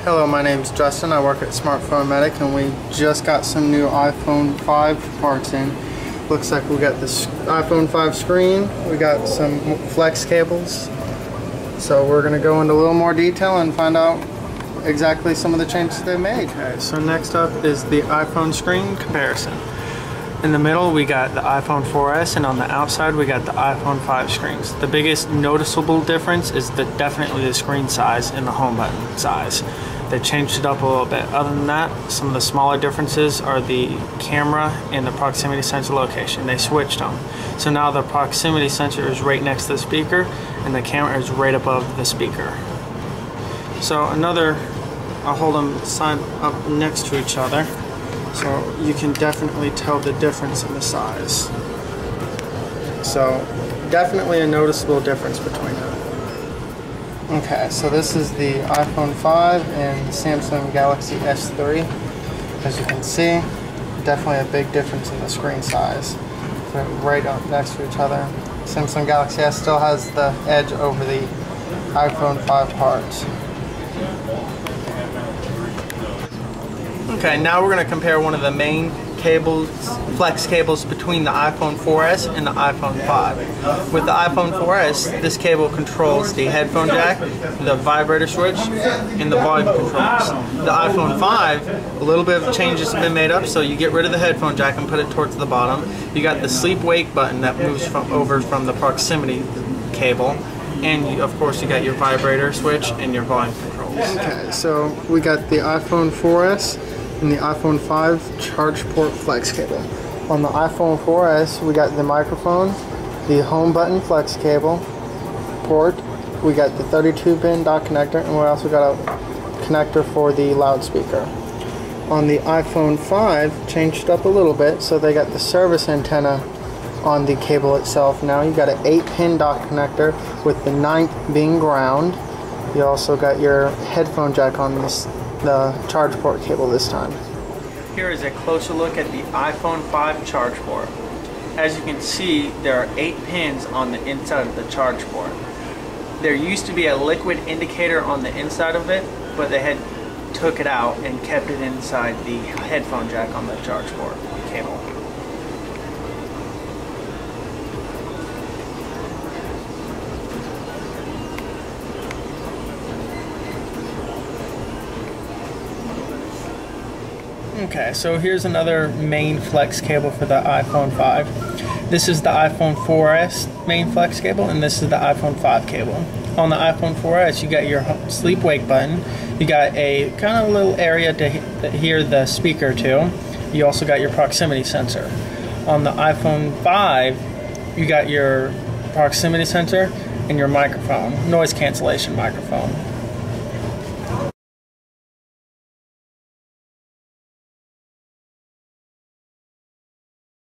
Hello, my name is Justin. I work at Smartphone Medic, and we just got some new iPhone 5 parts in. Looks like we got this iPhone 5 screen, we got some flex cables. So we're going to go into a little more detail and find out exactly some of the changes they made. Okay, so next up is the iPhone screen comparison. In the middle we got the iPhone 4S, and on the outside we got the iPhone 5 screens. The biggest noticeable difference is definitely the screen size and the home button size. They changed it up a little bit. Other than that, some of the smaller differences are the camera and the proximity sensor location. They switched them. So now the proximity sensor is right next to the speaker and the camera is right above the speaker. So I'll hold them side up next to each other so you can definitely tell the difference in the size. So definitely a noticeable difference between them. Okay, so this is the iPhone 5 and Samsung Galaxy S3. As you can see, definitely a big difference in the screen size. They're right up next to each other. Samsung Galaxy S still has the edge over the iPhone 5 parts. Okay, now we're going to compare one of the main cables, flex cables between the iPhone 4S and the iPhone 5. With the iPhone 4S, this cable controls the headphone jack, the vibrator switch, and the volume controls. The iPhone 5, a little bit of changes have been made up, so you get rid of the headphone jack and put it towards the bottom. You got the sleep-wake button that moves over from the proximity cable, and of course you got your vibrator switch and your volume controls. Okay, so we got the iPhone 4S and the iPhone 5 charge port flex cable. On the iPhone 4S, we got the microphone, the home button flex cable port, we got the 32-pin dock connector, and we also got a connector for the loudspeaker. On the iPhone 5, changed up a little bit, so they got the service antenna on the cable itself. Now you got an 8-pin dock connector with the 9th being ground. You also got your headphone jack on the charge port cable this time. Here is a closer look at the iPhone 5 charge port. As you can see, there are 8 pins on the inside of the charge port. There used to be a liquid indicator on the inside of it, but they had took it out and kept it inside the headphone jack on the charge port cable. Okay, so here's another main flex cable for the iPhone 5. This is the iPhone 4S main flex cable, and this is the iPhone 5 cable. On the iPhone 4S, you got your sleep-wake button. You got a kind of little area to hear the speaker to. You also got your proximity sensor. On the iPhone 5, you got your proximity sensor and your microphone, noise cancellation microphone.